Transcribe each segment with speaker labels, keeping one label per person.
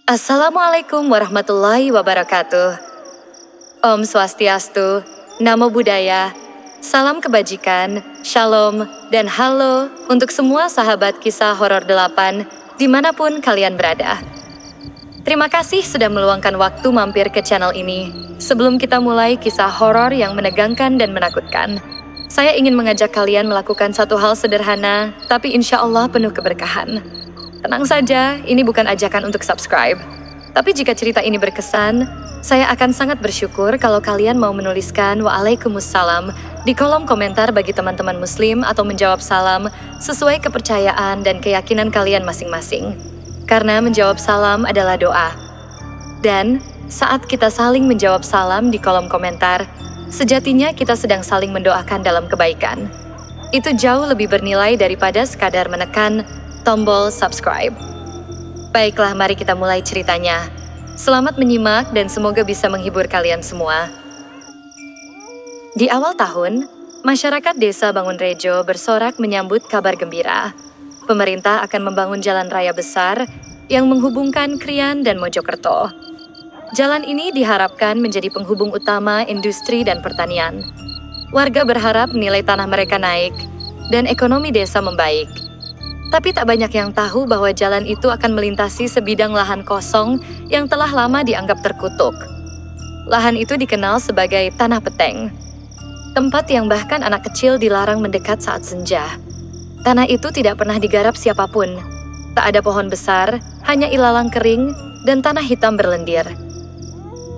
Speaker 1: Assalamualaikum warahmatullahi wabarakatuh. Om Swastiastu, Namo Buddhaya, salam kebajikan, shalom, dan halo untuk semua sahabat kisah horor 8 dimanapun kalian berada. Terima kasih sudah meluangkan waktu mampir ke channel ini. Sebelum kita mulai kisah horor yang menegangkan dan menakutkan, saya ingin mengajak kalian melakukan satu hal sederhana, tapi insya Allah penuh keberkahan. Tenang saja, ini bukan ajakan untuk subscribe. Tapi jika cerita ini berkesan, saya akan sangat bersyukur kalau kalian mau menuliskan Waalaikumsalam di kolom komentar bagi teman-teman muslim atau menjawab salam sesuai kepercayaan dan keyakinan kalian masing-masing. Karena menjawab salam adalah doa. Dan saat kita saling menjawab salam di kolom komentar, sejatinya kita sedang saling mendoakan dalam kebaikan. Itu jauh lebih bernilai daripada sekadar menekan tombol subscribe. Baiklah, mari kita mulai ceritanya. Selamat menyimak dan semoga bisa menghibur kalian semua. Di awal tahun, masyarakat desa Bangunrejo bersorak menyambut kabar gembira. Pemerintah akan membangun jalan raya besar yang menghubungkan Krian dan Mojokerto. Jalan ini diharapkan menjadi penghubung utama industri dan pertanian. Warga berharap nilai tanah mereka naik dan ekonomi desa membaik. Tapi tak banyak yang tahu bahwa jalan itu akan melintasi sebidang lahan kosong yang telah lama dianggap terkutuk. Lahan itu dikenal sebagai Tanah Peteng, tempat yang bahkan anak kecil dilarang mendekat saat senja. Tanah itu tidak pernah digarap siapapun. Tak ada pohon besar, hanya ilalang kering dan tanah hitam berlendir.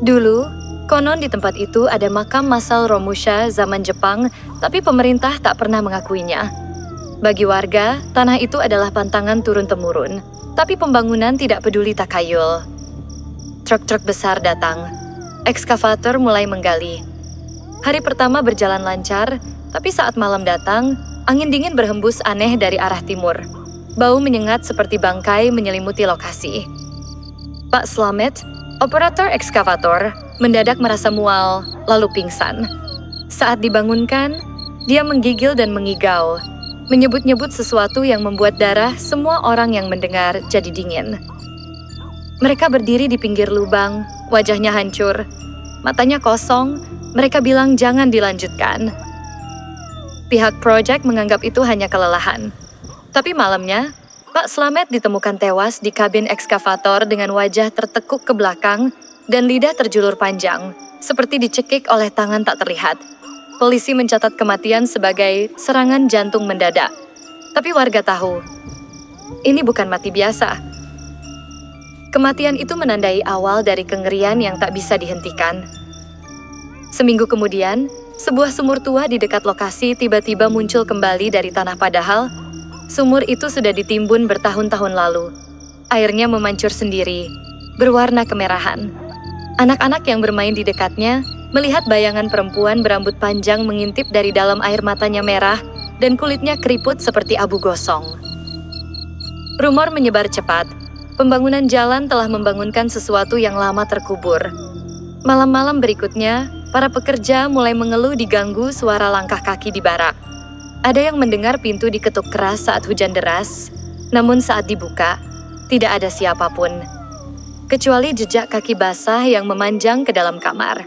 Speaker 1: Dulu, konon di tempat itu ada makam massal Romusha zaman Jepang, tapi pemerintah tak pernah mengakuinya. Bagi warga, tanah itu adalah pantangan turun-temurun, tapi pembangunan tidak peduli takayul. Truk-truk besar datang. Ekskavator mulai menggali. Hari pertama berjalan lancar, tapi saat malam datang, angin dingin berhembus aneh dari arah timur. Bau menyengat seperti bangkai menyelimuti lokasi. Pak Slamet, operator ekskavator, mendadak merasa mual, lalu pingsan. Saat dibangunkan, dia menggigil dan mengigau, menyebut-nyebut sesuatu yang membuat darah semua orang yang mendengar jadi dingin. Mereka berdiri di pinggir lubang, wajahnya hancur, matanya kosong, mereka bilang jangan dilanjutkan. Pihak proyek menganggap itu hanya kelelahan. Tapi malamnya, Pak Slamet ditemukan tewas di kabin ekskavator dengan wajah tertekuk ke belakang dan lidah terjulur panjang, seperti dicekik oleh tangan tak terlihat. Polisi mencatat kematian sebagai serangan jantung mendadak. Tapi warga tahu, ini bukan mati biasa. Kematian itu menandai awal dari kengerian yang tak bisa dihentikan. Seminggu kemudian, sebuah sumur tua di dekat lokasi tiba-tiba muncul kembali dari tanah padahal sumur itu sudah ditimbun bertahun-tahun lalu. Airnya memancur sendiri, berwarna kemerahan. Anak-anak yang bermain di dekatnya melihat bayangan perempuan berambut panjang mengintip dari dalam air matanya merah dan kulitnya keriput seperti abu gosong. Rumor menyebar cepat. Pembangunan jalan telah membangunkan sesuatu yang lama terkubur. Malam-malam berikutnya, para pekerja mulai mengeluh diganggu suara langkah kaki di barak. Ada yang mendengar pintu diketuk keras saat hujan deras, namun saat dibuka, tidak ada siapapun, kecuali jejak kaki basah yang memanjang ke dalam kamar.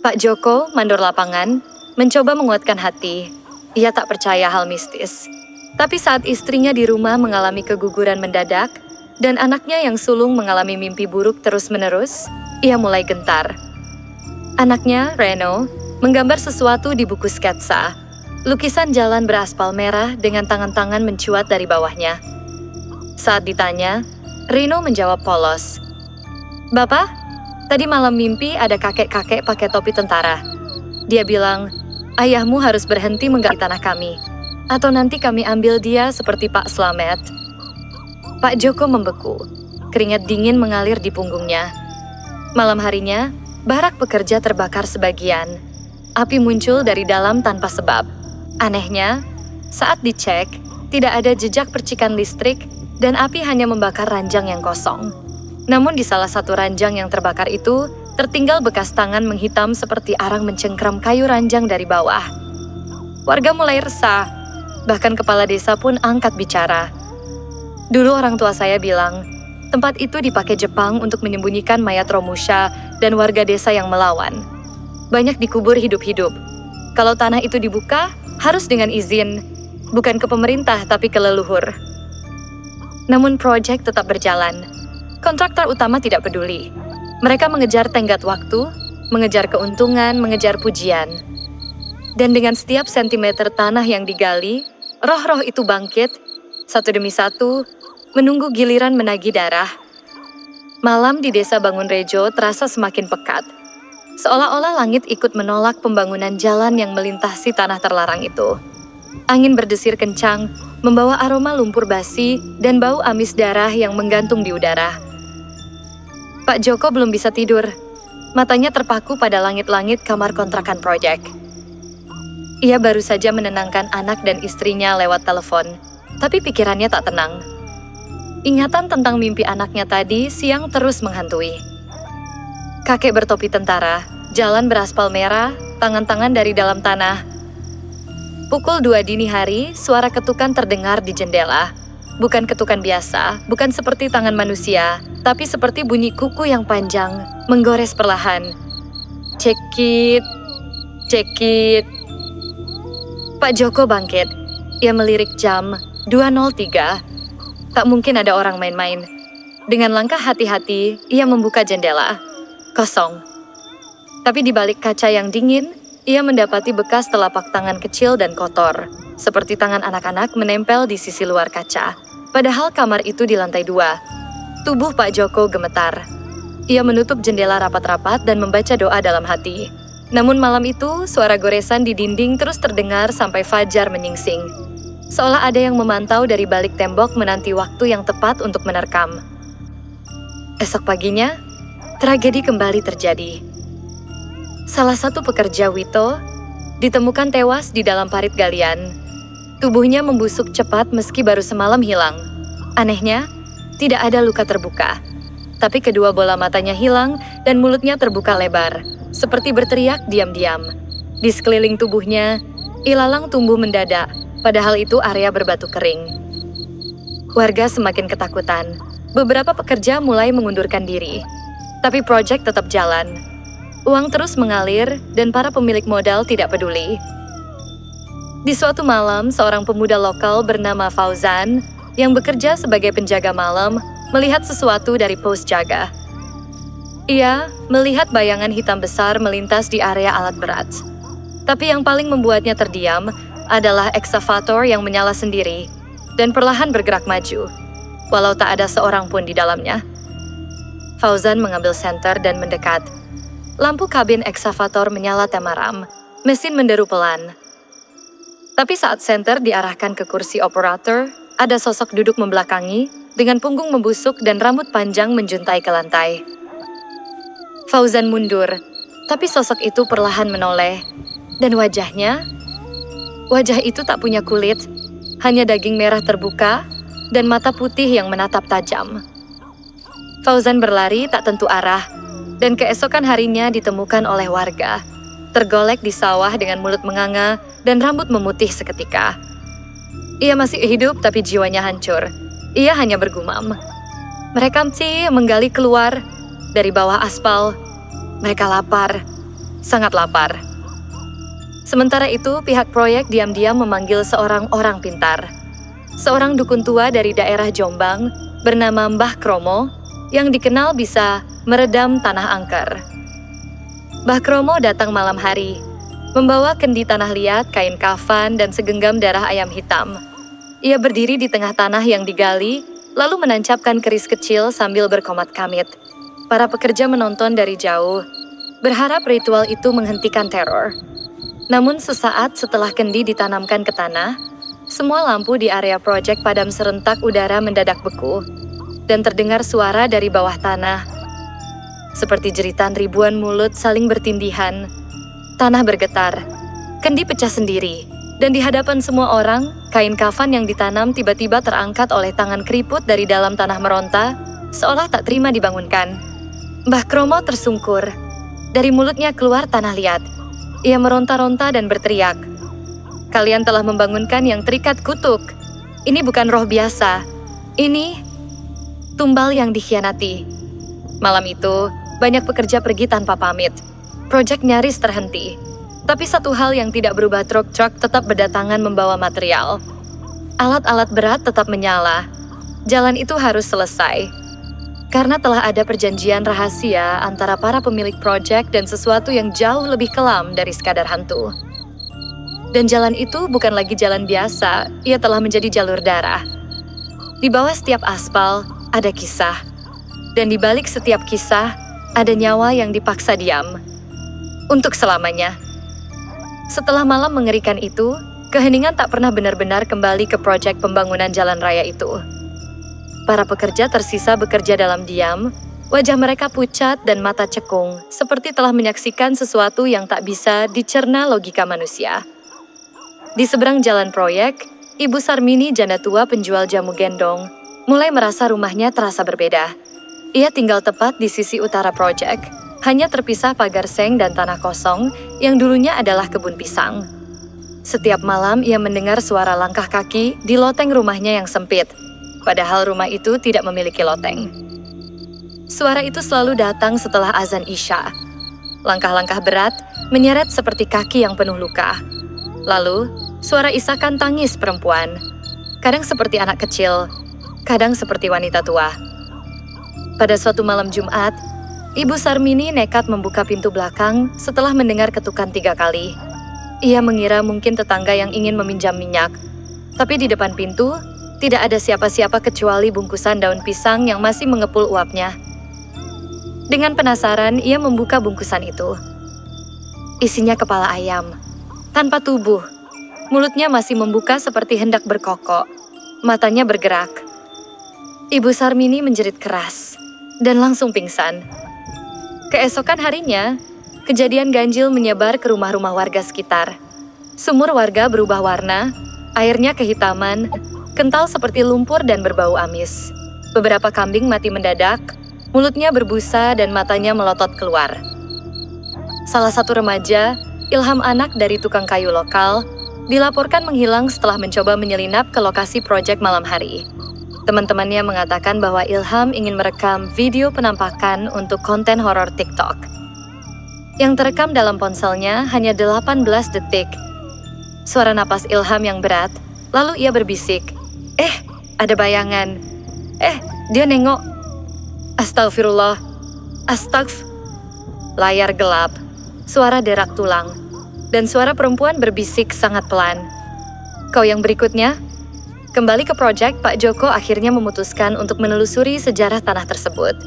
Speaker 1: Pak Joko, mandor lapangan, mencoba menguatkan hati. Ia tak percaya hal mistis. Tapi saat istrinya di rumah mengalami keguguran mendadak, dan anaknya yang sulung mengalami mimpi buruk terus-menerus, ia mulai gentar. Anaknya, Reno, menggambar sesuatu di buku sketsa. Lukisan jalan beraspal merah dengan tangan-tangan mencuat dari bawahnya. Saat ditanya, Reno menjawab polos. "Bapak, tadi malam mimpi ada kakek-kakek pakai topi tentara. Dia bilang, ayahmu harus berhenti menggali tanah kami, atau nanti kami ambil dia seperti Pak Slamet." Pak Joko membeku, keringat dingin mengalir di punggungnya. Malam harinya, barak pekerja terbakar sebagian. Api muncul dari dalam tanpa sebab. Anehnya, saat dicek, tidak ada jejak percikan listrik dan api hanya membakar ranjang yang kosong. Namun di salah satu ranjang yang terbakar itu, tertinggal bekas tangan menghitam seperti arang mencengkram kayu ranjang dari bawah. Warga mulai resah, bahkan kepala desa pun angkat bicara. Dulu orang tua saya bilang, Tempat itu dipakai Jepang untuk menyembunyikan mayat Romusha dan warga desa yang melawan. Banyak dikubur hidup-hidup. Kalau tanah itu dibuka, harus dengan izin, bukan ke pemerintah tapi ke leluhur. Namun proyek tetap berjalan. Kontraktor utama tidak peduli. Mereka mengejar tenggat waktu, mengejar keuntungan, mengejar pujian. Dan dengan setiap sentimeter tanah yang digali, roh-roh itu bangkit, satu demi satu, menunggu giliran menagih darah. Malam di desa Bangunrejo terasa semakin pekat. Seolah-olah langit ikut menolak pembangunan jalan yang melintasi tanah terlarang itu. Angin berdesir kencang, membawa aroma lumpur basi dan bau amis darah yang menggantung di udara. Pak Joko belum bisa tidur. Matanya terpaku pada langit-langit kamar kontrakan proyek. Ia baru saja menenangkan anak dan istrinya lewat telepon, tapi pikirannya tak tenang. Ingatan tentang mimpi anaknya tadi siang terus menghantui. Kakek bertopi tentara, jalan beraspal merah, tangan-tangan dari dalam tanah. Pukul 2 dini hari, suara ketukan terdengar di jendela. Bukan ketukan biasa, bukan seperti tangan manusia, tapi seperti bunyi kuku yang panjang, menggores perlahan. Cekit, cekit. Pak Joko bangkit. Ia melirik jam 2.03. Tak mungkin ada orang main-main. Dengan langkah hati-hati, ia membuka jendela. Kosong. Tapi di balik kaca yang dingin, ia mendapati bekas telapak tangan kecil dan kotor, seperti tangan anak-anak menempel di sisi luar kaca. Padahal kamar itu di lantai 2. Tubuh Pak Joko gemetar. Ia menutup jendela rapat-rapat dan membaca doa dalam hati. Namun malam itu, suara goresan di dinding terus terdengar sampai fajar menyingsing. Seolah ada yang memantau dari balik tembok menanti waktu yang tepat untuk menerkam. Esok paginya, tragedi kembali terjadi. Salah satu pekerja Wito ditemukan tewas di dalam parit galian. Tubuhnya membusuk cepat meski baru semalam hilang. Anehnya, tidak ada luka terbuka. Tapi kedua bola matanya hilang dan mulutnya terbuka lebar, seperti berteriak diam-diam. Di sekeliling tubuhnya, ilalang tumbuh mendadak. Padahal itu area berbatu kering. Warga semakin ketakutan. Beberapa pekerja mulai mengundurkan diri. Tapi proyek tetap jalan. Uang terus mengalir dan para pemilik modal tidak peduli. Di suatu malam, seorang pemuda lokal bernama Fauzan yang bekerja sebagai penjaga malam melihat sesuatu dari pos jaga. Ia melihat bayangan hitam besar melintas di area alat berat. Tapi yang paling membuatnya terdiam adalah eksavator yang menyala sendiri dan perlahan bergerak maju, walau tak ada seorang pun di dalamnya. Fauzan mengambil senter dan mendekat. Lampu kabin eksavator menyala temaram, mesin menderu pelan. Tapi saat senter diarahkan ke kursi operator, ada sosok duduk membelakangi dengan punggung membusuk dan rambut panjang menjuntai ke lantai. Fauzan mundur, tapi sosok itu perlahan menoleh, dan wajah itu tak punya kulit, hanya daging merah terbuka dan mata putih yang menatap tajam. Fauzan berlari tak tentu arah, dan keesokan harinya ditemukan oleh warga, tergolek di sawah dengan mulut menganga dan rambut memutih seketika. Ia masih hidup tapi jiwanya hancur. Ia hanya bergumam. Mereka menggali keluar dari bawah aspal. Mereka lapar, sangat lapar. Sementara itu, pihak proyek diam-diam memanggil seorang orang pintar. Seorang dukun tua dari daerah Jombang bernama Mbah Kromo yang dikenal bisa meredam tanah angker. Mbah Kromo datang malam hari, membawa kendi tanah liat, kain kafan, dan segenggam darah ayam hitam. Ia berdiri di tengah tanah yang digali, lalu menancapkan keris kecil sambil berkomat kamit. Para pekerja menonton dari jauh, berharap ritual itu menghentikan teror. Namun sesaat setelah kendi ditanamkan ke tanah, semua lampu di area proyek padam serentak, udara mendadak beku, dan terdengar suara dari bawah tanah. Seperti jeritan ribuan mulut saling bertindihan, tanah bergetar, kendi pecah sendiri, dan di hadapan semua orang, kain kafan yang ditanam tiba-tiba terangkat oleh tangan keriput dari dalam tanah meronta, seolah tak terima dibangunkan. Mbah Kromo tersungkur, dari mulutnya keluar tanah liat. Ia meronta-ronta dan berteriak, "Kalian telah membangunkan yang terikat kutuk. Ini bukan roh biasa. Ini Tumbal yang dikhianati. Malam itu, banyak pekerja pergi tanpa pamit. Proyek nyaris terhenti. Tapi satu hal yang tidak berubah, truk-truk tetap berdatangan membawa material. Alat-alat berat tetap menyala. Jalan itu harus selesai. Karena telah ada perjanjian rahasia antara para pemilik proyek dan sesuatu yang jauh lebih kelam dari sekadar hantu. Dan jalan itu bukan lagi jalan biasa, ia telah menjadi jalur darah. Di bawah setiap aspal, ada kisah. Dan di balik setiap kisah, ada nyawa yang dipaksa diam. Untuk selamanya. Setelah malam mengerikan itu, keheningan tak pernah benar-benar kembali ke proyek pembangunan jalan raya itu. Para pekerja tersisa bekerja dalam diam, wajah mereka pucat dan mata cekung, seperti telah menyaksikan sesuatu yang tak bisa dicerna logika manusia. Di seberang jalan proyek, Ibu Sarmini, janda tua penjual jamu gendong, mulai merasa rumahnya terasa berbeda. Ia tinggal tepat di sisi utara proyek, hanya terpisah pagar seng dan tanah kosong yang dulunya adalah kebun pisang. Setiap malam ia mendengar suara langkah kaki di loteng rumahnya yang sempit, padahal rumah itu tidak memiliki loteng. Suara itu selalu datang setelah azan Isya. Langkah-langkah berat menyeret seperti kaki yang penuh luka. Lalu, suara isakan tangis perempuan, kadang seperti anak kecil, kadang seperti wanita tua. Pada suatu malam Jumat, Ibu Sarmini nekat membuka pintu belakang setelah mendengar ketukan 3 kali. Ia mengira mungkin tetangga yang ingin meminjam minyak, tapi di depan pintu tidak ada siapa-siapa kecuali bungkusan daun pisang yang masih mengepul uapnya. Dengan penasaran, ia membuka bungkusan itu. Isinya kepala ayam, tanpa tubuh. Mulutnya masih membuka seperti hendak berkokok. Matanya bergerak. Ibu Sarmini menjerit keras dan langsung pingsan. Keesokan harinya, kejadian ganjil menyebar ke rumah-rumah warga sekitar. Sumur warga berubah warna, airnya kehitaman, kental seperti lumpur dan berbau amis. Beberapa kambing mati mendadak, mulutnya berbusa dan matanya melotot keluar. Salah satu remaja, Ilham anak dari tukang kayu lokal, dilaporkan menghilang setelah mencoba menyelinap ke lokasi proyek malam hari. Teman-temannya mengatakan bahwa Ilham ingin merekam video penampakan untuk konten horor TikTok. Yang terekam dalam ponselnya hanya 18 detik. Suara napas Ilham yang berat, lalu ia berbisik, ada bayangan. Dia nengok. Astagfirullah. Layar gelap, suara derak tulang, dan suara perempuan berbisik sangat pelan. Kau yang berikutnya? Kembali ke proyek, Pak Joko akhirnya memutuskan untuk menelusuri sejarah tanah tersebut.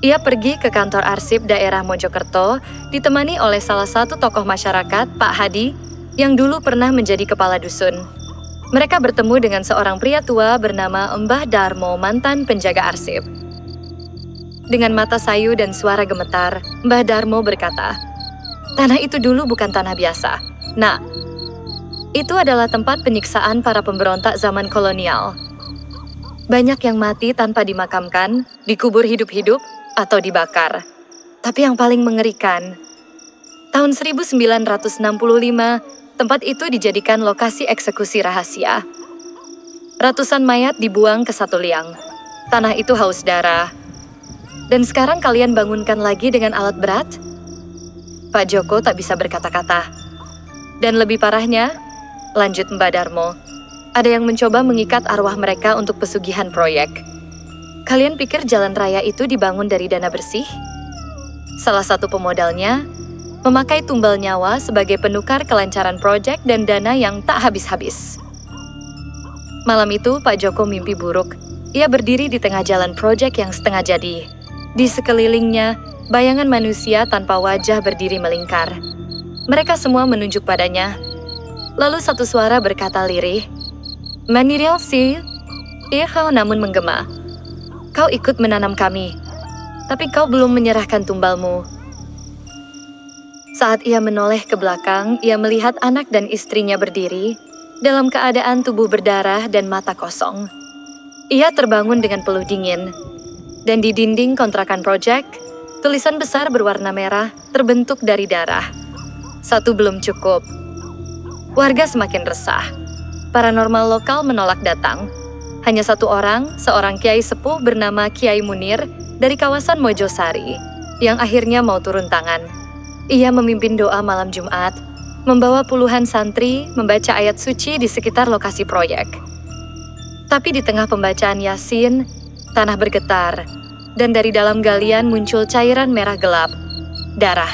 Speaker 1: Ia pergi ke kantor arsip daerah Mojokerto, ditemani oleh salah satu tokoh masyarakat, Pak Hadi, yang dulu pernah menjadi kepala dusun. Mereka bertemu dengan seorang pria tua bernama Mbah Darmo, mantan penjaga arsip. Dengan mata sayu dan suara gemetar, Mbah Darmo berkata, "Tanah itu dulu bukan tanah biasa. Nak, itu adalah tempat penyiksaan para pemberontak zaman kolonial. Banyak yang mati tanpa dimakamkan, dikubur hidup-hidup, atau dibakar. Tapi yang paling mengerikan, tahun 1965, tempat itu dijadikan lokasi eksekusi rahasia. Ratusan mayat dibuang ke satu liang. Tanah itu haus darah. Dan sekarang kalian bangunkan lagi dengan alat berat?" Pak Joko tak bisa berkata-kata. Dan lebih parahnya, lanjut Mbak Darmo, ada yang mencoba mengikat arwah mereka untuk pesugihan proyek. Kalian pikir jalan raya itu dibangun dari dana bersih? Salah satu pemodalnya memakai tumbal nyawa sebagai penukar kelancaran proyek dan dana yang tak habis-habis. Malam itu Pak Joko mimpi buruk. Ia berdiri di tengah jalan proyek yang setengah jadi. Di sekelilingnya, bayangan manusia tanpa wajah berdiri melingkar. Mereka semua menunjuk padanya. Lalu satu suara berkata lirih, "Manirial sih, kau namun menggema. Kau ikut menanam kami, tapi kau belum menyerahkan tumbalmu." Saat ia menoleh ke belakang, ia melihat anak dan istrinya berdiri dalam keadaan tubuh berdarah dan mata kosong. Ia terbangun dengan peluh dingin, dan di dinding kontrakan proyek, tulisan besar berwarna merah terbentuk dari darah. Satu belum cukup. Warga semakin resah. Paranormal lokal menolak datang. Hanya satu orang, seorang kiai sepuh bernama Kiai Munir dari kawasan Mojosari, yang akhirnya mau turun tangan. Ia memimpin doa malam Jumat, membawa puluhan santri membaca ayat suci di sekitar lokasi proyek. Tapi di tengah pembacaan Yasin, tanah bergetar, dan dari dalam galian muncul cairan merah gelap, darah.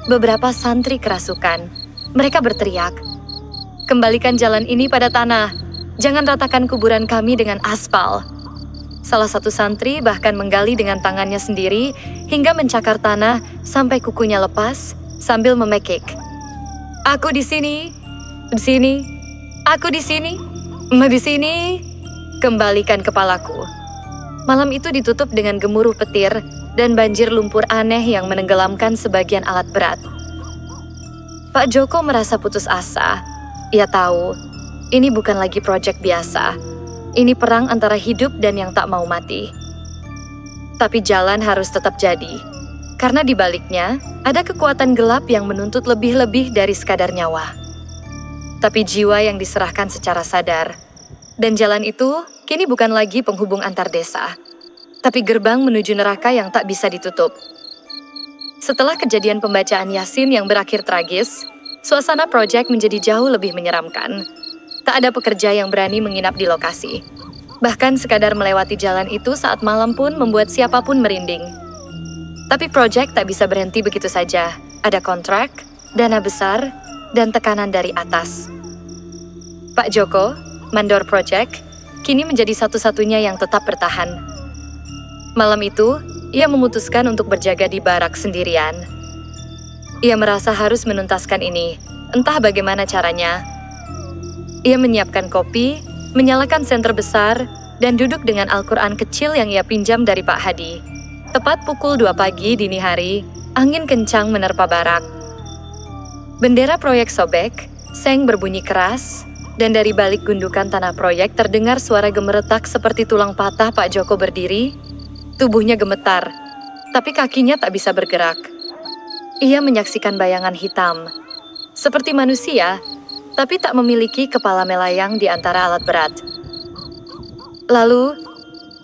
Speaker 1: Beberapa santri kerasukan. Mereka berteriak, "Kembalikan jalan ini pada tanah. Jangan ratakan kuburan kami dengan aspal." Salah satu santri bahkan menggali dengan tangannya sendiri hingga mencakar tanah sampai kukunya lepas sambil memekik. "Aku di sini, aku di sini, di sini. Kembalikan kepalaku." Malam itu ditutup dengan gemuruh petir dan banjir lumpur aneh yang menenggelamkan sebagian alat berat. Pak Joko merasa putus asa. Ia tahu, ini bukan lagi proyek biasa. Ini perang antara hidup dan yang tak mau mati. Tapi jalan harus tetap jadi. Karena di baliknya, ada kekuatan gelap yang menuntut lebih-lebih dari sekadar nyawa. Tapi jiwa yang diserahkan secara sadar. Dan jalan itu kini bukan lagi penghubung antar desa, tapi gerbang menuju neraka yang tak bisa ditutup. Setelah kejadian pembacaan Yasin yang berakhir tragis, suasana proyek menjadi jauh lebih menyeramkan. Tak ada pekerja yang berani menginap di lokasi. Bahkan sekadar melewati jalan itu saat malam pun membuat siapapun merinding. Tapi proyek tak bisa berhenti begitu saja. Ada kontrak, dana besar, dan tekanan dari atas. Pak Joko, mandor proyek, kini menjadi satu-satunya yang tetap bertahan. Malam itu, ia memutuskan untuk berjaga di barak sendirian. Ia merasa harus menuntaskan ini, entah bagaimana caranya. Ia menyiapkan kopi, menyalakan senter besar, dan duduk dengan Al-Quran kecil yang ia pinjam dari Pak Hadi. Tepat pukul 2 pagi dini hari, angin kencang menerpa barak. Bendera proyek sobek, seng berbunyi keras, dan dari balik gundukan tanah proyek terdengar suara gemeretak seperti tulang patah. Pak Joko berdiri, tubuhnya gemetar, tapi kakinya tak bisa bergerak. Ia menyaksikan bayangan hitam, seperti manusia, tapi tak memiliki kepala melayang di antara alat berat. Lalu,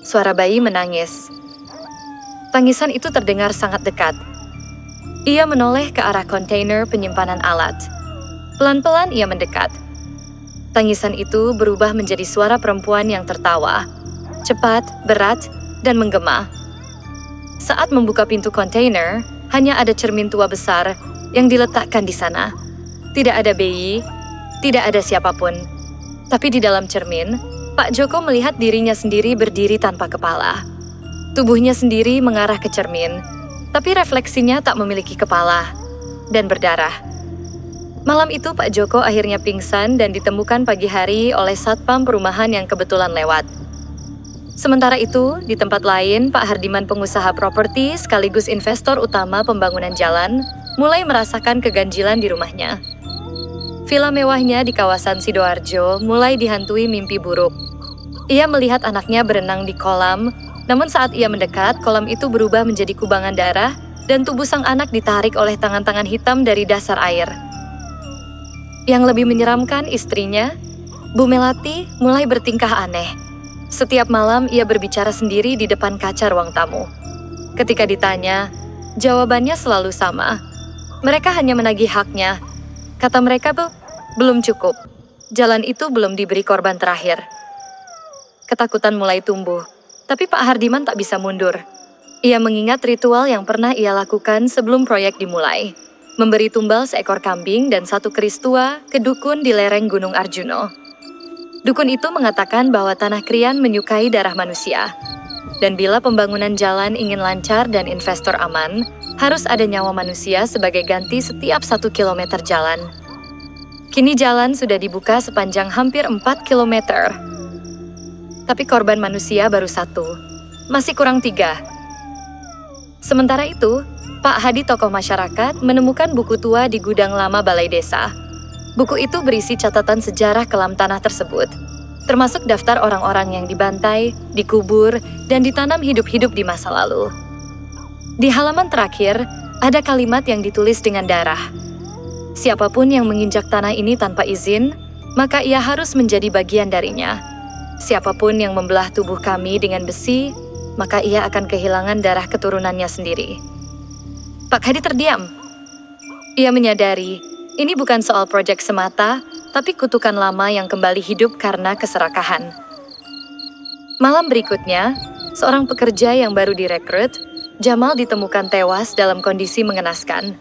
Speaker 1: suara bayi menangis. Tangisan itu terdengar sangat dekat. Ia menoleh ke arah kontainer penyimpanan alat. Pelan-pelan ia mendekat. Tangisan itu berubah menjadi suara perempuan yang tertawa, cepat, berat, dan menggema. Saat membuka pintu kontainer, hanya ada cermin tua besar yang diletakkan di sana. Tidak ada bayi, tidak ada siapapun. Tapi di dalam cermin, Pak Joko melihat dirinya sendiri berdiri tanpa kepala. Tubuhnya sendiri mengarah ke cermin, tapi refleksinya tak memiliki kepala dan berdarah. Malam itu Pak Joko akhirnya pingsan dan ditemukan pagi hari oleh satpam perumahan yang kebetulan lewat. Sementara itu, di tempat lain, Pak Hardiman, pengusaha properti sekaligus investor utama pembangunan jalan, mulai merasakan keganjilan di rumahnya. Villa mewahnya di kawasan Sidoarjo mulai dihantui mimpi buruk. Ia melihat anaknya berenang di kolam, namun saat ia mendekat, kolam itu berubah menjadi kubangan darah dan tubuh sang anak ditarik oleh tangan-tangan hitam dari dasar air. Yang lebih menyeramkan, istrinya, Bu Melati, mulai bertingkah aneh. Setiap malam ia berbicara sendiri di depan kaca ruang tamu. Ketika ditanya, jawabannya selalu sama. Mereka hanya menagih haknya. Kata mereka, belum cukup. Jalan itu belum diberi korban terakhir. Ketakutan mulai tumbuh, tapi Pak Hardiman tak bisa mundur. Ia mengingat ritual yang pernah ia lakukan sebelum proyek dimulai. Memberi tumbal seekor kambing dan 1 keris tua ke dukun di lereng Gunung Arjuno. Dukun itu mengatakan bahwa tanah krian menyukai darah manusia. Dan bila pembangunan jalan ingin lancar dan investor aman, harus ada nyawa manusia sebagai ganti setiap 1 kilometer jalan. Kini jalan sudah dibuka sepanjang hampir 4 kilometer. Tapi korban manusia baru 1, masih kurang 3. Sementara itu, Pak Hadi, tokoh masyarakat, menemukan buku tua di gudang lama balai desa. Buku itu berisi catatan sejarah kelam tanah tersebut, termasuk daftar orang-orang yang dibantai, dikubur, dan ditanam hidup-hidup di masa lalu. Di halaman terakhir, ada kalimat yang ditulis dengan darah. Siapapun yang menginjak tanah ini tanpa izin, maka ia harus menjadi bagian darinya. Siapapun yang membelah tubuh kami dengan besi, maka ia akan kehilangan darah keturunannya sendiri. Pak Hadi terdiam. Ia menyadari, ini bukan soal proyek semata, tapi kutukan lama yang kembali hidup karena keserakahan. Malam berikutnya, seorang pekerja yang baru direkrut, Jamal ditemukan tewas dalam kondisi mengenaskan.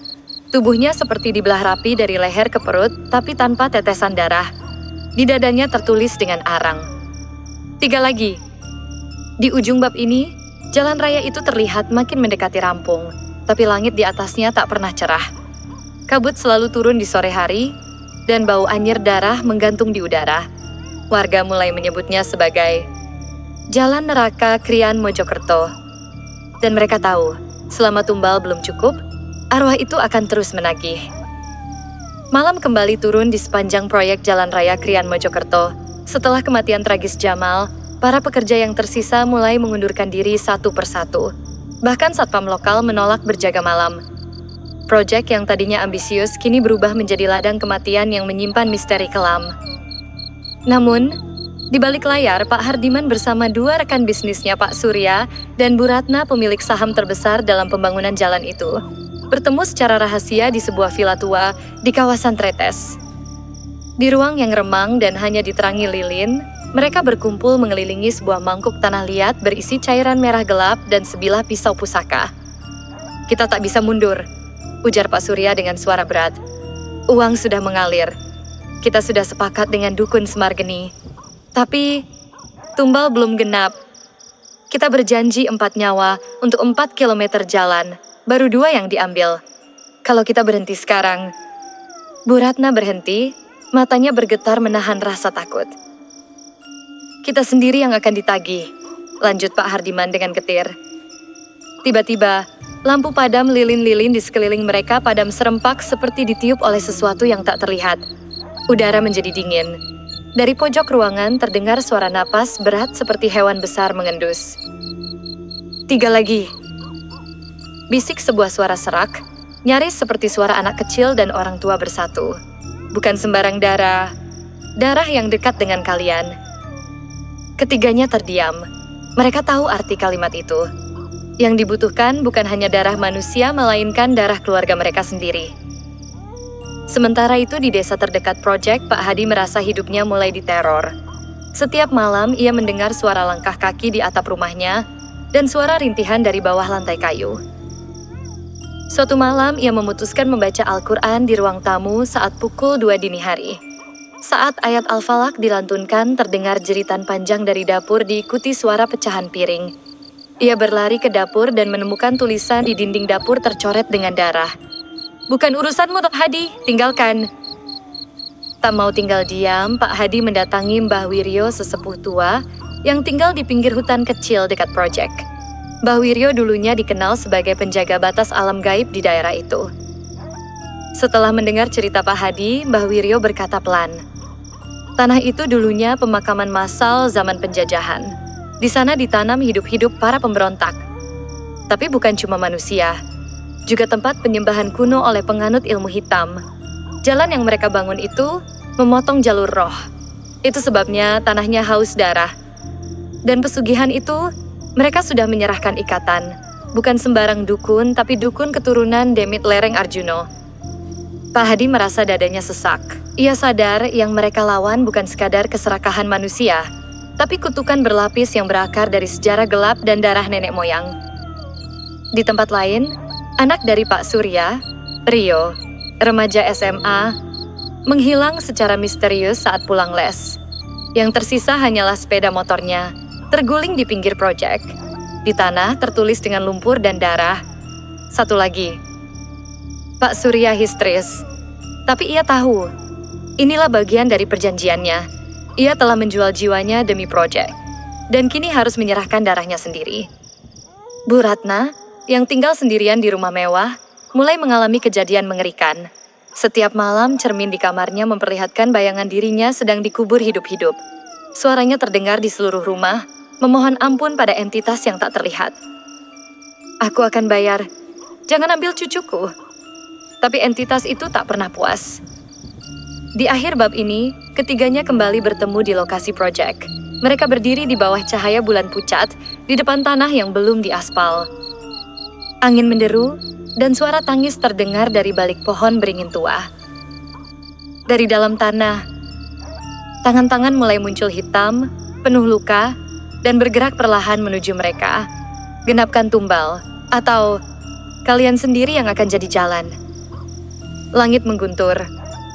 Speaker 1: Tubuhnya seperti dibelah rapi dari leher ke perut, tapi tanpa tetesan darah. Di dadanya tertulis dengan arang. 3 lagi. Di ujung bab ini, jalan raya itu terlihat makin mendekati rampung, tapi langit di atasnya tak pernah cerah. Kabut selalu turun di sore hari, dan bau anyir darah menggantung di udara. Warga mulai menyebutnya sebagai Jalan Neraka Krian Mojokerto. Dan mereka tahu, selama tumbal belum cukup, arwah itu akan terus menagih. Malam kembali turun di sepanjang proyek Jalan Raya Krian Mojokerto. Setelah kematian tragis Jamal, para pekerja yang tersisa mulai mengundurkan diri satu persatu. Bahkan satpam lokal menolak berjaga malam. Proyek yang tadinya ambisius kini berubah menjadi ladang kematian yang menyimpan misteri kelam. Namun, di balik layar, Pak Hardiman bersama 2 rekan bisnisnya Pak Surya dan Bu Ratna pemilik saham terbesar dalam pembangunan jalan itu, bertemu secara rahasia di sebuah villa tua di kawasan Tretes. Di ruang yang remang dan hanya diterangi lilin, mereka berkumpul mengelilingi sebuah mangkuk tanah liat berisi cairan merah gelap dan sebilah pisau pusaka. Kita tak bisa mundur, ujar Pak Surya dengan suara berat. Uang sudah mengalir. Kita sudah sepakat dengan dukun Semargeni. Tapi, tumbal belum genap. Kita berjanji 4 nyawa untuk 4 kilometer jalan, baru 2 yang diambil. Kalau kita berhenti sekarang, Bu Ratna berhenti, matanya bergetar menahan rasa takut. Kita sendiri yang akan ditagih, lanjut Pak Hardiman dengan getir. Tiba-tiba, lampu padam lilin-lilin di sekeliling mereka padam serempak seperti ditiup oleh sesuatu yang tak terlihat. Udara menjadi dingin. Dari pojok ruangan terdengar suara napas berat seperti hewan besar mengendus. 3 lagi. Bisik sebuah suara serak, nyaris seperti suara anak kecil dan orang tua bersatu. Bukan sembarang darah yang dekat dengan kalian. Ketiganya terdiam. Mereka tahu arti kalimat itu. Yang dibutuhkan bukan hanya darah manusia, melainkan darah keluarga mereka sendiri. Sementara itu di desa terdekat proyek, Pak Hadi merasa hidupnya mulai diteror. Setiap malam ia mendengar suara langkah kaki di atap rumahnya dan suara rintihan dari bawah lantai kayu. Suatu malam ia memutuskan membaca Al-Quran di ruang tamu saat pukul 2 dini hari. Saat ayat Al-Falaq dilantunkan, terdengar jeritan panjang dari dapur diikuti suara pecahan piring. Ia berlari ke dapur dan menemukan tulisan di dinding dapur tercoret dengan darah. Bukan urusanmu, Pak Hadi, tinggalkan. Tak mau tinggal diam, Pak Hadi mendatangi Mbah Wiryo, sesepuh tua yang tinggal di pinggir hutan kecil dekat proyek. Mbah Wiryo dulunya dikenal sebagai penjaga batas alam gaib di daerah itu. Setelah mendengar cerita Pak Hadi, Mbah Wiryo berkata pelan, "Tanah itu dulunya pemakaman massal zaman penjajahan. Di sana ditanam hidup-hidup para pemberontak. Tapi bukan cuma manusia, juga tempat penyembahan kuno oleh penganut ilmu hitam. Jalan yang mereka bangun itu memotong jalur roh. Itu sebabnya tanahnya haus darah. Dan pesugihan itu, mereka sudah menyerahkan ikatan. Bukan sembarang dukun, tapi dukun keturunan Demit Lereng Arjuno." Pak Hadi merasa dadanya sesak. Ia sadar yang mereka lawan bukan sekadar keserakahan manusia, tapi kutukan berlapis yang berakar dari sejarah gelap dan darah nenek moyang. Di tempat lain, anak dari Pak Surya, Rio, remaja SMA, menghilang secara misterius saat pulang les. Yang tersisa hanyalah sepeda motornya, terguling di pinggir proyek. Di tanah tertulis dengan lumpur dan darah. Satu lagi, Pak Surya histeris. Tapi ia tahu, inilah bagian dari perjanjiannya. Ia telah menjual jiwanya demi proyek, dan kini harus menyerahkan darahnya sendiri. Bu Ratna, yang tinggal sendirian di rumah mewah, mulai mengalami kejadian mengerikan. Setiap malam cermin di kamarnya memperlihatkan bayangan dirinya sedang dikubur hidup-hidup. Suaranya terdengar di seluruh rumah, memohon ampun pada entitas yang tak terlihat. "Aku akan bayar, jangan ambil cucuku." Tapi entitas itu tak pernah puas. Di akhir bab ini, ketiganya kembali bertemu di lokasi proyek. Mereka berdiri di bawah cahaya bulan pucat di depan tanah yang belum diaspal. Angin menderu dan suara tangis terdengar dari balik pohon beringin tua. Dari dalam tanah, tangan-tangan mulai muncul hitam, penuh luka, dan bergerak perlahan menuju mereka. Genapkan tumbal, atau kalian sendiri yang akan jadi jalan. Langit mengguntur.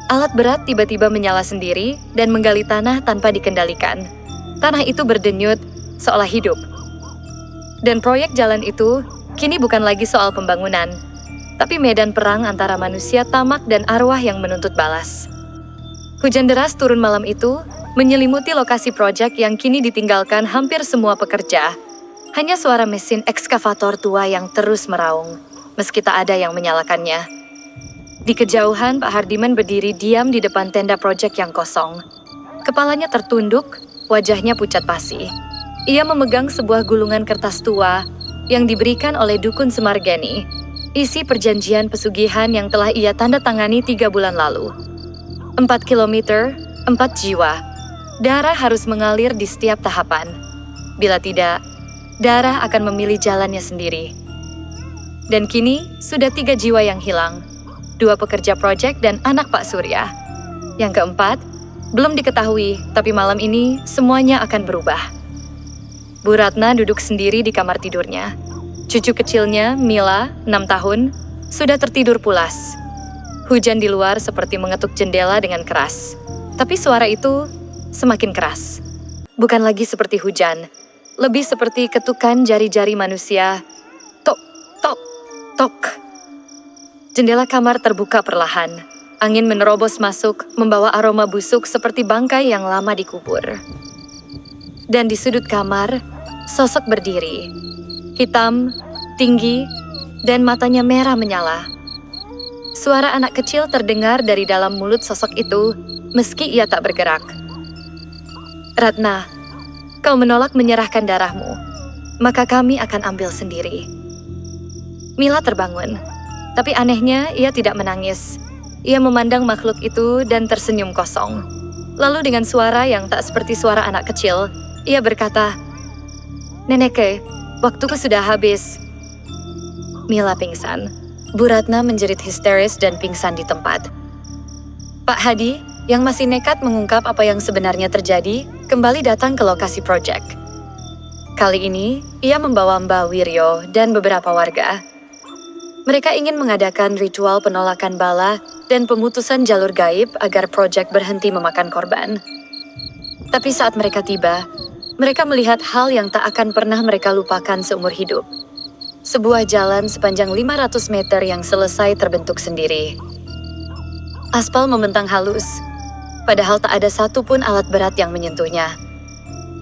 Speaker 1: Alat berat tiba-tiba menyala sendiri dan menggali tanah tanpa dikendalikan. Tanah itu berdenyut, seolah hidup. Dan proyek jalan itu kini bukan lagi soal pembangunan, tapi medan perang antara manusia tamak dan arwah yang menuntut balas. Hujan deras turun malam itu, menyelimuti lokasi proyek yang kini ditinggalkan hampir semua pekerja. Hanya suara mesin ekskavator tua yang terus meraung, meski tak ada yang menyalakannya. Di kejauhan, Pak Hardiman berdiri diam di depan tenda proyek yang kosong. Kepalanya tertunduk, wajahnya pucat pasi. Ia memegang sebuah gulungan kertas tua yang diberikan oleh Dukun Semargeni, isi perjanjian pesugihan yang telah ia tanda tangani 3 bulan lalu. 4 kilometer, 4 jiwa. Darah harus mengalir di setiap tahapan. Bila tidak, darah akan memilih jalannya sendiri. Dan kini, sudah 3 jiwa yang hilang. 2 pekerja proyek dan anak Pak Surya. Yang keempat, belum diketahui, tapi malam ini semuanya akan berubah. Bu Ratna duduk sendiri di kamar tidurnya. Cucu kecilnya, Mila, 6 tahun, sudah tertidur pulas. Hujan di luar seperti mengetuk jendela dengan keras. Tapi suara itu semakin keras. Bukan lagi seperti hujan, lebih seperti ketukan jari-jari manusia. Tok, tok, tok. Jendela kamar terbuka perlahan. Angin menerobos masuk, membawa aroma busuk seperti bangkai yang lama dikubur. Dan di sudut kamar, sosok berdiri. Hitam, tinggi, dan matanya merah menyala. Suara anak kecil terdengar dari dalam mulut sosok itu, meski ia tak bergerak. Ratna, kau menolak menyerahkan darahmu, maka kami akan ambil sendiri. Mila terbangun. Tapi anehnya, ia tidak menangis. Ia memandang makhluk itu dan tersenyum kosong. Lalu dengan suara yang tak seperti suara anak kecil, ia berkata, "Neneke, waktuku sudah habis." Mila pingsan. Bu Ratna menjerit histeris dan pingsan di tempat. Pak Hadi, yang masih nekat mengungkap apa yang sebenarnya terjadi, kembali datang ke lokasi proyek. Kali ini, ia membawa Mbak Wiryo dan beberapa warga. Mereka ingin mengadakan ritual penolakan bala dan pemutusan jalur gaib agar proyek berhenti memakan korban. Tapi saat mereka tiba, mereka melihat hal yang tak akan pernah mereka lupakan seumur hidup. Sebuah jalan sepanjang 500 meter yang selesai terbentuk sendiri. Aspal membentang halus, padahal tak ada satupun alat berat yang menyentuhnya.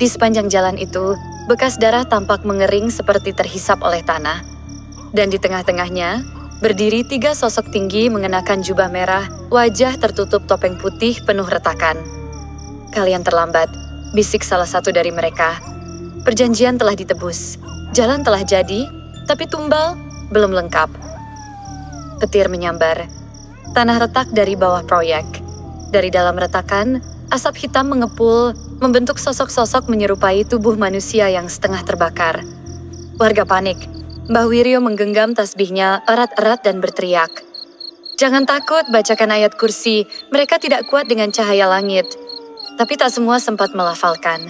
Speaker 1: Di sepanjang jalan itu, bekas darah tampak mengering seperti terhisap oleh tanah. Dan di tengah-tengahnya, berdiri 3 sosok tinggi mengenakan jubah merah, wajah tertutup topeng putih penuh retakan. "Kalian terlambat," bisik salah satu dari mereka. "Perjanjian telah ditebus, jalan telah jadi, tapi tumbal belum lengkap." Petir menyambar. Tanah retak dari bawah proyek. Dari dalam retakan, asap hitam mengepul, membentuk sosok-sosok menyerupai tubuh manusia yang setengah terbakar. Warga panik. Mbah Wiryo menggenggam tasbihnya erat-erat dan berteriak, "Jangan takut, bacakan ayat kursi, mereka tidak kuat dengan cahaya langit." Tapi tak semua sempat melafalkan.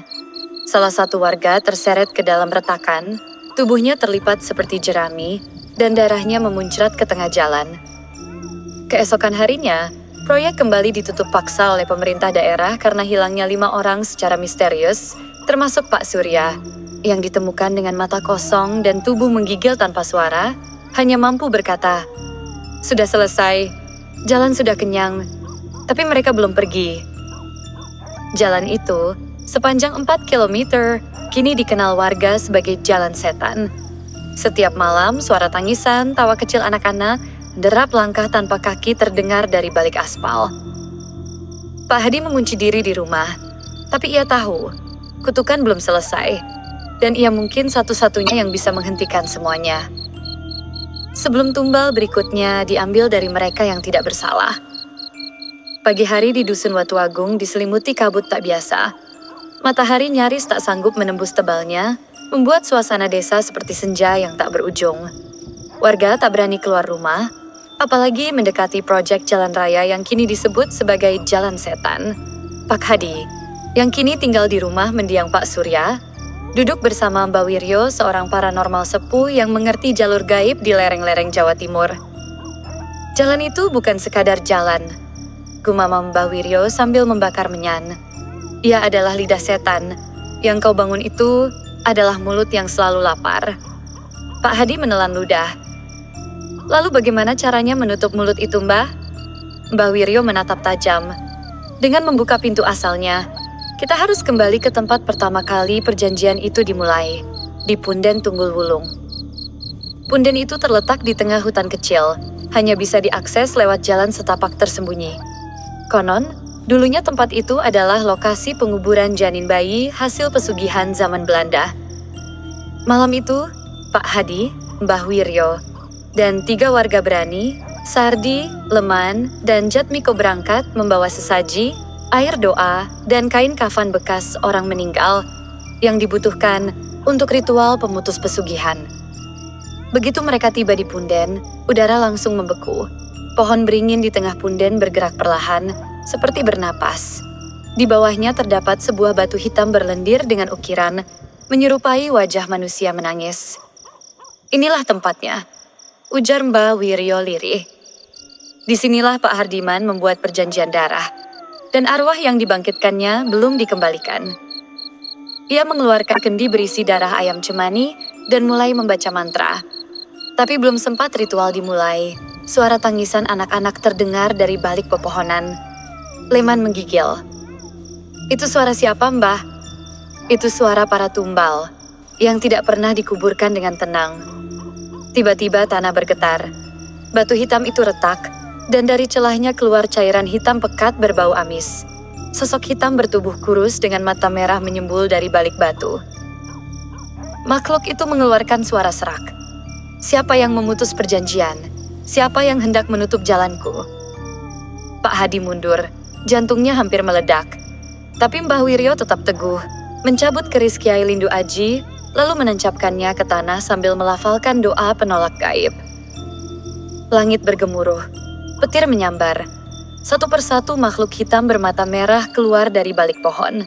Speaker 1: Salah satu warga terseret ke dalam retakan, tubuhnya terlipat seperti jerami, dan darahnya memuncrat ke tengah jalan. Keesokan harinya, proyek kembali ditutup paksa oleh pemerintah daerah karena hilangnya 5 orang secara misterius, termasuk Pak Surya, yang ditemukan dengan mata kosong dan tubuh menggigil tanpa suara, hanya mampu berkata, "Sudah selesai, jalan sudah kenyang," tapi mereka belum pergi. Jalan itu, sepanjang 4 kilometer, kini dikenal warga sebagai Jalan Setan. Setiap malam, suara tangisan, tawa kecil anak-anak, derap langkah tanpa kaki terdengar dari balik aspal. Pak Hadi mengunci diri di rumah, tapi ia tahu, kutukan belum selesai. Dan ia mungkin satu-satunya yang bisa menghentikan semuanya. Sebelum tumbal berikutnya diambil dari mereka yang tidak bersalah. Pagi hari di Dusun Watu Agung diselimuti kabut tak biasa. Matahari nyaris tak sanggup menembus tebalnya, membuat suasana desa seperti senja yang tak berujung. Warga tak berani keluar rumah, apalagi mendekati proyek jalan raya yang kini disebut sebagai Jalan Setan. Pak Hadi, yang kini tinggal di rumah mendiang Pak Surya, duduk bersama Mbak Wiryo, seorang paranormal sepuh yang mengerti jalur gaib di lereng-lereng Jawa Timur. Jalan itu bukan sekadar jalan, gumam Mbak Wiryo sambil membakar menyan. Ia adalah lidah setan, yang kau bangun itu adalah mulut yang selalu lapar. Pak Hadi menelan ludah. Lalu bagaimana caranya menutup mulut itu, Mbah? Mbah Wiryo menatap tajam. Dengan membuka pintu asalnya, kita harus kembali ke tempat pertama kali perjanjian itu dimulai, di Punden Tunggul Wulung. Punden itu terletak di tengah hutan kecil, hanya bisa diakses lewat jalan setapak tersembunyi. Konon, dulunya tempat itu adalah lokasi penguburan janin bayi hasil pesugihan zaman Belanda. Malam itu, Pak Hadi, Mbah Wiryo, dan 3 warga berani, Sardi, Leman, dan Jatmiko berangkat membawa sesaji, air doa, dan kain kafan bekas orang meninggal yang dibutuhkan untuk ritual pemutus pesugihan. Begitu mereka tiba di Punden, udara langsung membeku. Pohon beringin di tengah Punden bergerak perlahan, seperti bernapas. Di bawahnya terdapat sebuah batu hitam berlendir dengan ukiran, menyerupai wajah manusia menangis. Inilah tempatnya, ujar Mbak Wiryo lirih. Disinilah Pak Hardiman membuat perjanjian darah, dan arwah yang dibangkitkannya belum dikembalikan. Ia mengeluarkan kendi berisi darah ayam cemani dan mulai membaca mantra. Tapi belum sempat ritual dimulai, suara tangisan anak-anak terdengar dari balik pepohonan. Leman menggigil. Itu suara siapa, Mbah? Itu suara para tumbal, yang tidak pernah dikuburkan dengan tenang. Tiba-tiba tanah bergetar. Batu hitam itu retak, dan dari celahnya keluar cairan hitam pekat berbau amis. Sosok hitam bertubuh kurus dengan mata merah menyembul dari balik batu. Makhluk itu mengeluarkan suara serak. Siapa yang memutus perjanjian? Siapa yang hendak menutup jalanku? Pak Hadi mundur, jantungnya hampir meledak. Tapi Mbah Wiryo tetap teguh, mencabut keris Kiai Lindu Aji, lalu menancapkannya ke tanah sambil melafalkan doa penolak gaib. Langit bergemuruh, petir menyambar. Satu persatu makhluk hitam bermata merah keluar dari balik pohon.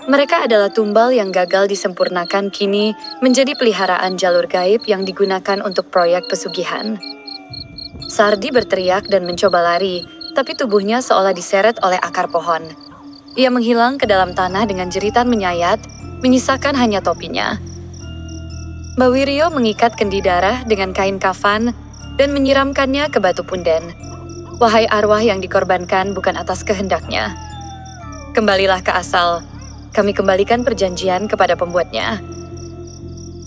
Speaker 1: Mereka adalah tumbal yang gagal disempurnakan kini menjadi peliharaan jalur gaib yang digunakan untuk proyek pesugihan. Sardi berteriak dan mencoba lari, tapi tubuhnya seolah diseret oleh akar pohon. Ia menghilang ke dalam tanah dengan jeritan menyayat, menyisakan hanya topinya. Mbak Wiryo mengikat kendi darah dengan kain kafan dan menyiramkannya ke batu punden. Wahai arwah yang dikorbankan bukan atas kehendaknya. Kembalilah ke asal, kami kembalikan perjanjian kepada pembuatnya.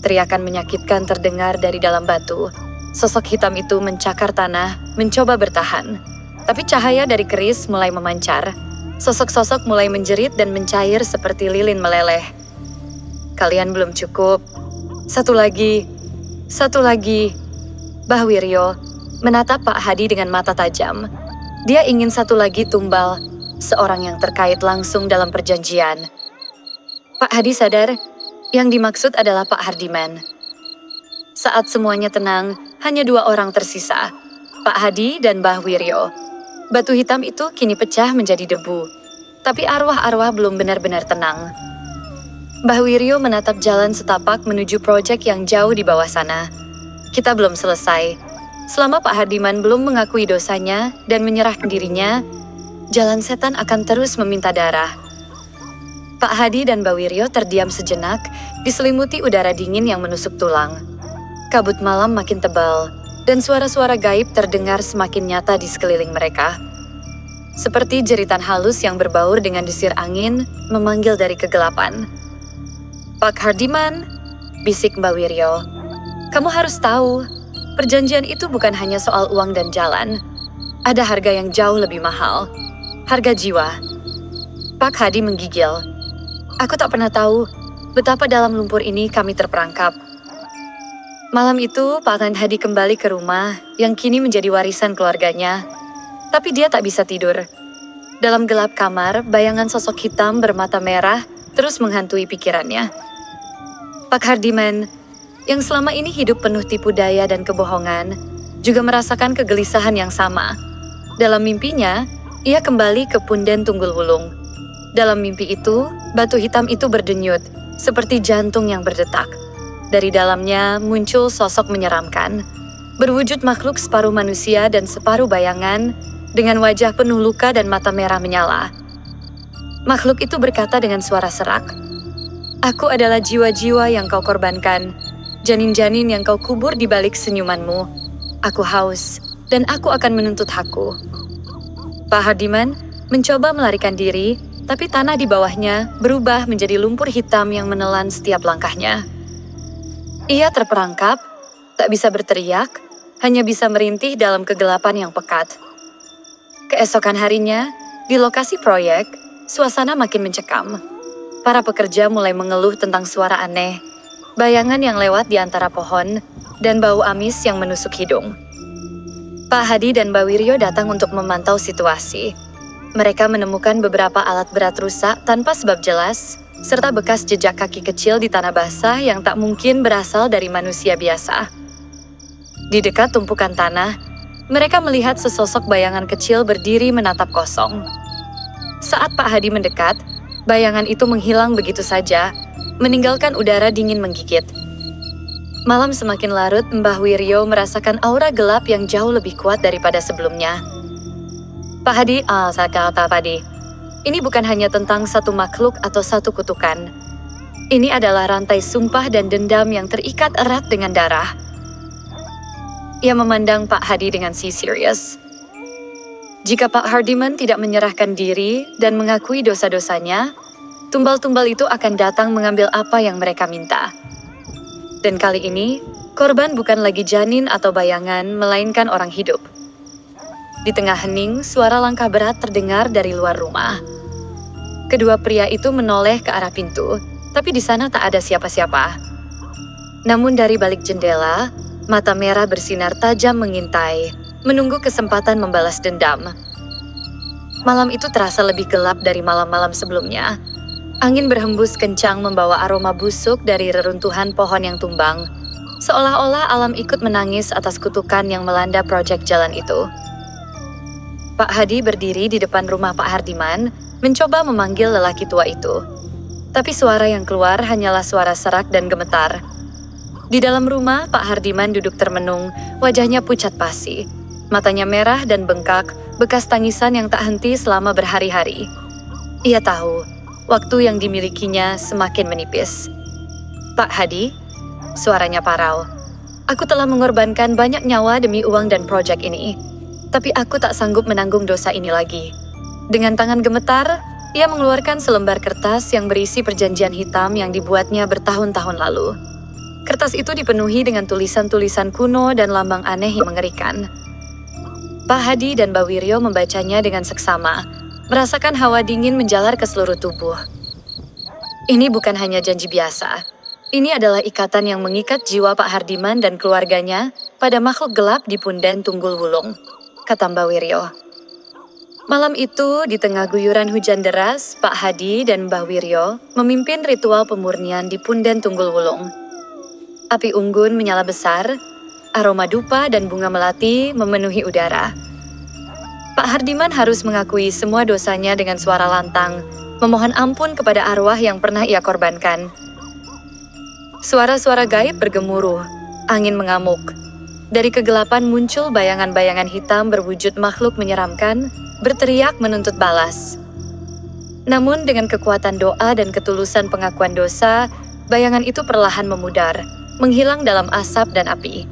Speaker 1: Teriakan menyakitkan terdengar dari dalam batu. Sosok hitam itu mencakar tanah, mencoba bertahan. Tapi cahaya dari keris mulai memancar. Sosok-sosok mulai menjerit dan mencair seperti lilin meleleh. Kalian belum cukup. Satu lagi. Mbah Wiryo menatap Pak Hadi dengan mata tajam. Dia ingin satu lagi tumbal, seorang yang terkait langsung dalam perjanjian. Pak Hadi sadar, yang dimaksud adalah Pak Hardiman. Saat semuanya tenang, hanya 2 orang tersisa, Pak Hadi dan Mbah Wiryo. Batu hitam itu kini pecah menjadi debu, tapi arwah-arwah belum benar-benar tenang. Mbah Wiryo menatap jalan setapak menuju proyek yang jauh di bawah sana. Kita belum selesai. Selama Pak Hardiman belum mengakui dosanya dan menyerahkan dirinya, jalan setan akan terus meminta darah. Pak Hadi dan Mbak Wiryo terdiam sejenak, diselimuti udara dingin yang menusuk tulang. Kabut malam makin tebal, dan suara-suara gaib terdengar semakin nyata di sekeliling mereka. Seperti jeritan halus yang berbaur dengan desir angin, memanggil dari kegelapan. Pak Hardiman, bisik Mbak Wiryo. Kamu harus tahu, perjanjian itu bukan hanya soal uang dan jalan. Ada harga yang jauh lebih mahal. Harga jiwa. Pak Hadi menggigil. Aku tak pernah tahu betapa dalam lumpur ini kami terperangkap. Malam itu, Pak Hadi kembali ke rumah yang kini menjadi warisan keluarganya. Tapi dia tak bisa tidur. Dalam gelap kamar, bayangan sosok hitam bermata merah terus menghantui pikirannya. Pak Hardiman, yang selama ini hidup penuh tipu daya dan kebohongan, juga merasakan kegelisahan yang sama. Dalam mimpinya, ia kembali ke Punden Tunggul Wulung. Dalam mimpi itu, batu hitam itu berdenyut, seperti jantung yang berdetak. Dari dalamnya muncul sosok menyeramkan, berwujud makhluk separuh manusia dan separuh bayangan, dengan wajah penuh luka dan mata merah menyala. Makhluk itu berkata dengan suara serak, "Aku adalah jiwa-jiwa yang kau korbankan, janin-janin yang kau kubur di balik senyumanmu. Aku haus, dan aku akan menuntut hakku." Pak Hardiman mencoba melarikan diri, tapi tanah di bawahnya berubah menjadi lumpur hitam yang menelan setiap langkahnya. Ia terperangkap, tak bisa berteriak, hanya bisa merintih dalam kegelapan yang pekat. Keesokan harinya, di lokasi proyek, suasana makin mencekam. Para pekerja mulai mengeluh tentang suara aneh, bayangan yang lewat di antara pohon, dan bau amis yang menusuk hidung. Pak Hadi dan Mbak Wiryo datang untuk memantau situasi. Mereka menemukan beberapa alat berat rusak tanpa sebab jelas, serta bekas jejak kaki kecil di tanah basah yang tak mungkin berasal dari manusia biasa. Di dekat tumpukan tanah, mereka melihat sesosok bayangan kecil berdiri menatap kosong. Saat Pak Hadi mendekat, bayangan itu menghilang begitu saja, meninggalkan udara dingin menggigit. Malam semakin larut, Mbah Wiryo merasakan aura gelap yang jauh lebih kuat daripada sebelumnya. Pak Hadi, saya kata tadi, ini bukan hanya tentang satu makhluk atau satu kutukan. Ini adalah rantai sumpah dan dendam yang terikat erat dengan darah. Ia memandang Pak Hadi dengan serius. Jika Pak Hardiman tidak menyerahkan diri dan mengakui dosa-dosanya, tumbal-tumbal itu akan datang mengambil apa yang mereka minta. Dan kali ini, korban bukan lagi janin atau bayangan, melainkan orang hidup. Di tengah hening, suara langkah berat terdengar dari luar rumah. Kedua pria itu menoleh ke arah pintu, tapi di sana tak ada siapa-siapa. Namun dari balik jendela, mata merah bersinar tajam mengintai, menunggu kesempatan membalas dendam. Malam itu terasa lebih gelap dari malam-malam sebelumnya. Angin berhembus kencang membawa aroma busuk dari reruntuhan pohon yang tumbang, seolah-olah alam ikut menangis atas kutukan yang melanda proyek jalan itu. Pak Hadi berdiri di depan rumah Pak Hardiman, mencoba memanggil lelaki tua itu. Tapi suara yang keluar hanyalah suara serak dan gemetar. Di dalam rumah, Pak Hardiman duduk termenung, wajahnya pucat pasi. Matanya merah dan bengkak, bekas tangisan yang tak henti selama berhari-hari. Ia tahu, waktu yang dimilikinya semakin menipis. "Pak Hadi," suaranya parau, "aku telah mengorbankan banyak nyawa demi uang dan proyek ini. Tapi aku tak sanggup menanggung dosa ini lagi." Dengan tangan gemetar, ia mengeluarkan selembar kertas yang berisi perjanjian hitam yang dibuatnya bertahun-tahun lalu. Kertas itu dipenuhi dengan tulisan-tulisan kuno dan lambang aneh yang mengerikan. Pak Hadi dan Mbak Wiryo membacanya dengan seksama, merasakan hawa dingin menjalar ke seluruh tubuh. Ini bukan hanya janji biasa. Ini adalah ikatan yang mengikat jiwa Pak Hardiman dan keluarganya pada makhluk gelap di Punden Tunggul Wulung, kata Mbak Wiryo. Malam itu, di tengah guyuran hujan deras, Pak Hadi dan Mbah Wiryo memimpin ritual pemurnian di Punden Tunggul Wulung. Api unggun menyala besar, aroma dupa dan bunga melati memenuhi udara. Pak Hardiman harus mengakui semua dosanya dengan suara lantang, memohon ampun kepada arwah yang pernah ia korbankan. Suara-suara gaib bergemuruh, angin mengamuk. Dari kegelapan muncul bayangan-bayangan hitam berwujud makhluk menyeramkan, berteriak menuntut balas. Namun dengan kekuatan doa dan ketulusan pengakuan dosa, bayangan itu perlahan memudar, menghilang dalam asap dan api.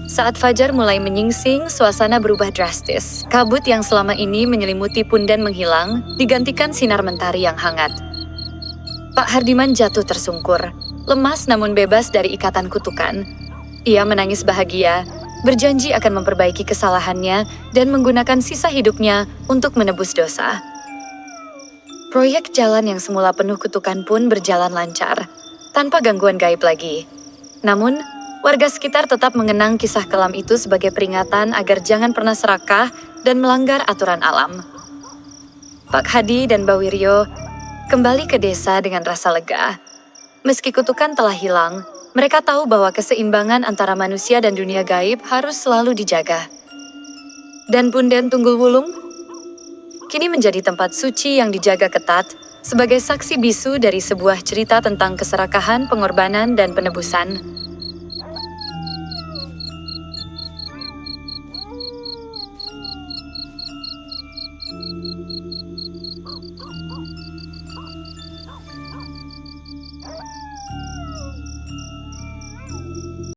Speaker 1: Saat fajar mulai menyingsing, suasana berubah drastis. Kabut yang selama ini menyelimuti Punden menghilang, digantikan sinar mentari yang hangat. Pak Hardiman jatuh tersungkur, lemas namun bebas dari ikatan kutukan. Ia menangis bahagia, berjanji akan memperbaiki kesalahannya dan menggunakan sisa hidupnya untuk menebus dosa. Proyek jalan yang semula penuh kutukan pun berjalan lancar, tanpa gangguan gaib lagi. Namun, warga sekitar tetap mengenang kisah kelam itu sebagai peringatan agar jangan pernah serakah dan melanggar aturan alam. Pak Hadi dan Mbak Wiryo kembali ke desa dengan rasa lega. Meski kutukan telah hilang, mereka tahu bahwa keseimbangan antara manusia dan dunia gaib harus selalu dijaga. Dan Punden Tunggul Wulung kini menjadi tempat suci yang dijaga ketat sebagai saksi bisu dari sebuah cerita tentang keserakahan, pengorbanan, dan penebusan.